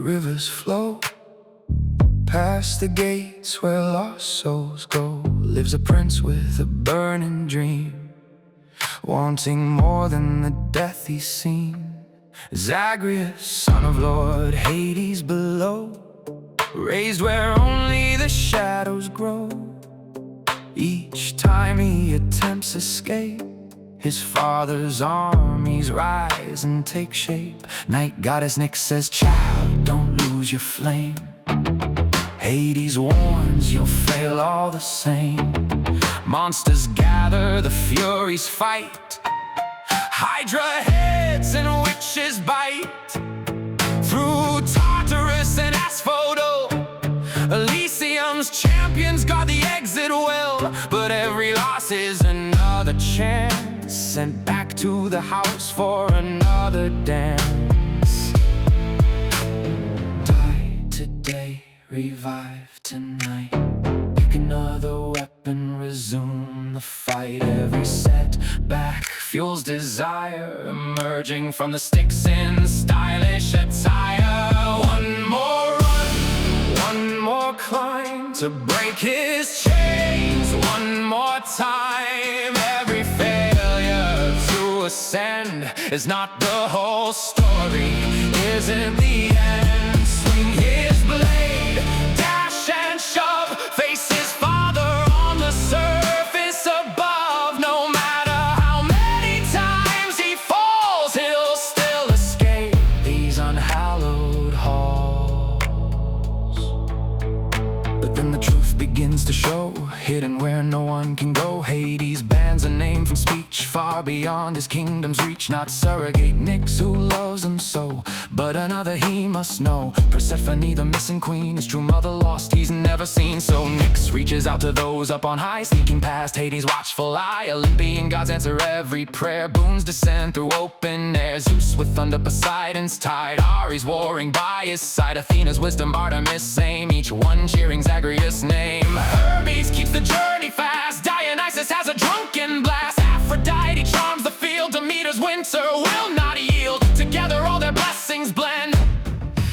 rivers flow past the gates where lost souls go. Lives a prince with a burning dream, wanting more than the death he's seen. Zagreus, son of Lord Hades below, raised where only the shadows grow. Each time he attempts escape, his father's armies rise and take shape. Night goddess Nyx says, child, don't lose your flame. Hades warns, you'll fail all the same. Monsters gather, the Furies fight. Hydra heads and witches bite. Through Tartarus and Asphodel, Elysium's champions guard the exit well. But every loss is another chance, sent back to the house for another dance. Die today, revive tonight. Pick another weapon, resume the fight. Every setback fuels desire, emerging from the sticks in stylish attire. One more run, one more climb to break his chains. One more time. Every failure to ascend is not the whole story, isn't the end. Swing his blade, dash and shove, face his father on the surface above. No matter how many times he falls, he'll still escape these unhallowed halls. But then the truth begins to show, hidden where no one can go. Hades bans a name from speech, far beyond his kingdom's reach. Not surrogate Nyx who loves him so, but another he must know. Persephone, the missing queen, his true mother lost, he's never seen. So Nyx reaches out to those up on high, sneaking past Hades' watchful eye. Olympian gods answer every prayer, boons descend through open air. Zeus with thunder, Poseidon's tide, Ares warring by his side. Athena's wisdom, Artemis same, each one cheering Zagreus' name. Hermes keeps the journey fast, Dionysus has a drunken blast. Aphrodite charms the field, Demeter's winter will not yield. Together all their blessings blend,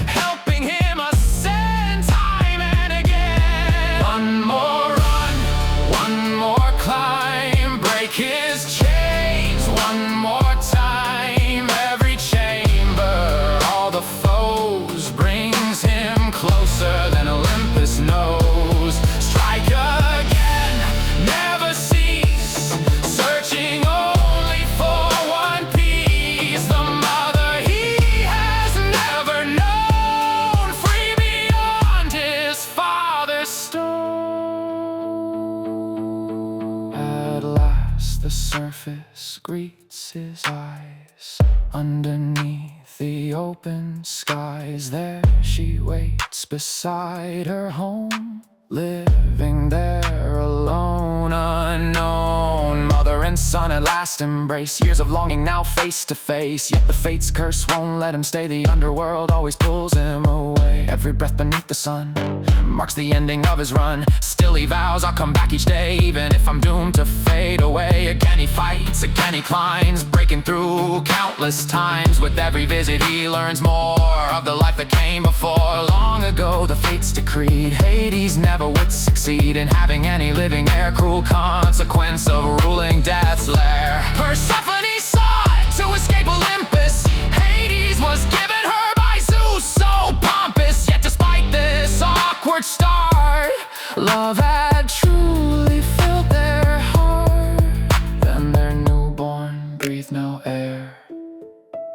helping him ascend time and again. One more run, one more climb, break his chains one more time. Every chamber, all the foes, brings him closer than Olympus knows. Strike again, never cease, searching only for one piece. The mother he has never known, free beyond his father's stone. At last the surface greets his eyes. Underneath the open skies, there she waits beside her home, living there alone, unknown. Mother and son at last embrace, years of longing now face to face. Yet the fate's curse won't let him stay, the underworld always pulls him away. Every breath beneath the sun marks the ending of his run. Still he vows, I'll come back each day, even if I'm doomed to fade away. Again he fights, again he climbs, breaking through countless times. With every visit he learns more of the life that came before. Long ago the fates decreed, Hades never would succeed in having any living heir. Cruel consequence of ruling death's lair. Persephone sought to escape Olympus, Hades was given her by Zeus, so pompous. Yet despite this awkward start, love had truly filled their heart. Then their newborn breathed no air,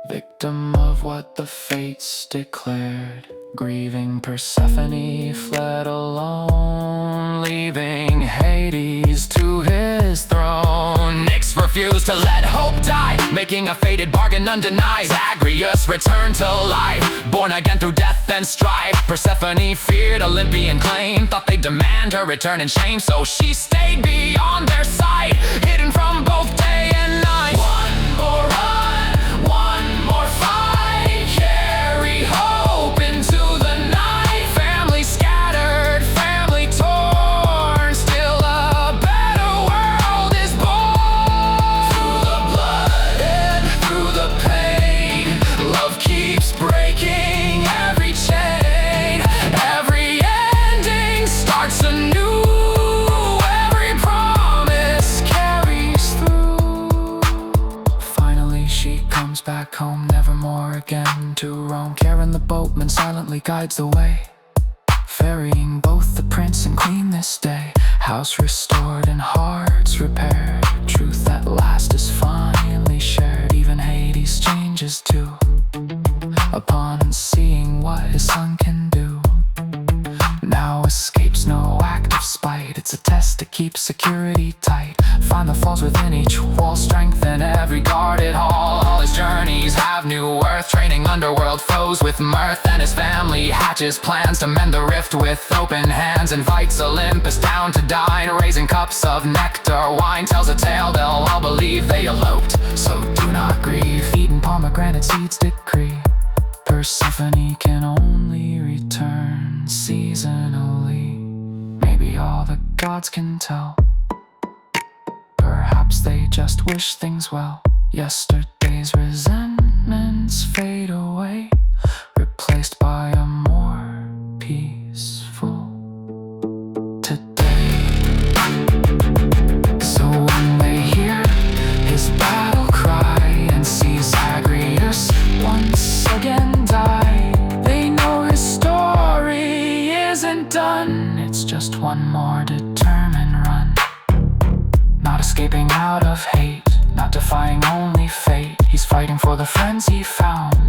victim of what the fates declared. Grieving Persephone fled alone, leaving Hades to his throne. Nyx refused to let hope die, making a fated bargain undenied. Zagreus returned to life, born again through death and strife. Persephone feared Olympian claim, thought they'd demand her return in shame. So she stayed beyond their sight, hidden from both day and night. One more run, one more fight, carry hope into the night. Family scattered, family torn, still a better world is born. Through the blood and through the pain, love keeps breaking every chain. proudly guides the way, ferrying both the prince and queen this day. House restored and hearts repaired, truth at last is finally shared. Even Hades changes too, upon seeing what his son can do. Now escape's no act of spite, it's a test to keep security tight. Find the flaws within each wall, strengthen every guarded hall. All his journeys have new worth, training underworld foes with mirth. And his family hatches plans to mend the rift with open hands. Invites Olympus down to dine, raising cups of nectar wine. Tells a tale they'll all believe they eloped, so do not grieve. Eating pomegranate seeds decree, Persephone can only return seasonally. Maybe all the gods can tell, perhaps they just wish things well. Yesterday's resentments fade away, replaced by a more peaceful today. So when they hear his battle cry and see Zagreus once again die, they know his story isn't done. It's just one more determined run, not escaping out of hate, not defying only fate. He's fighting for the friends he found,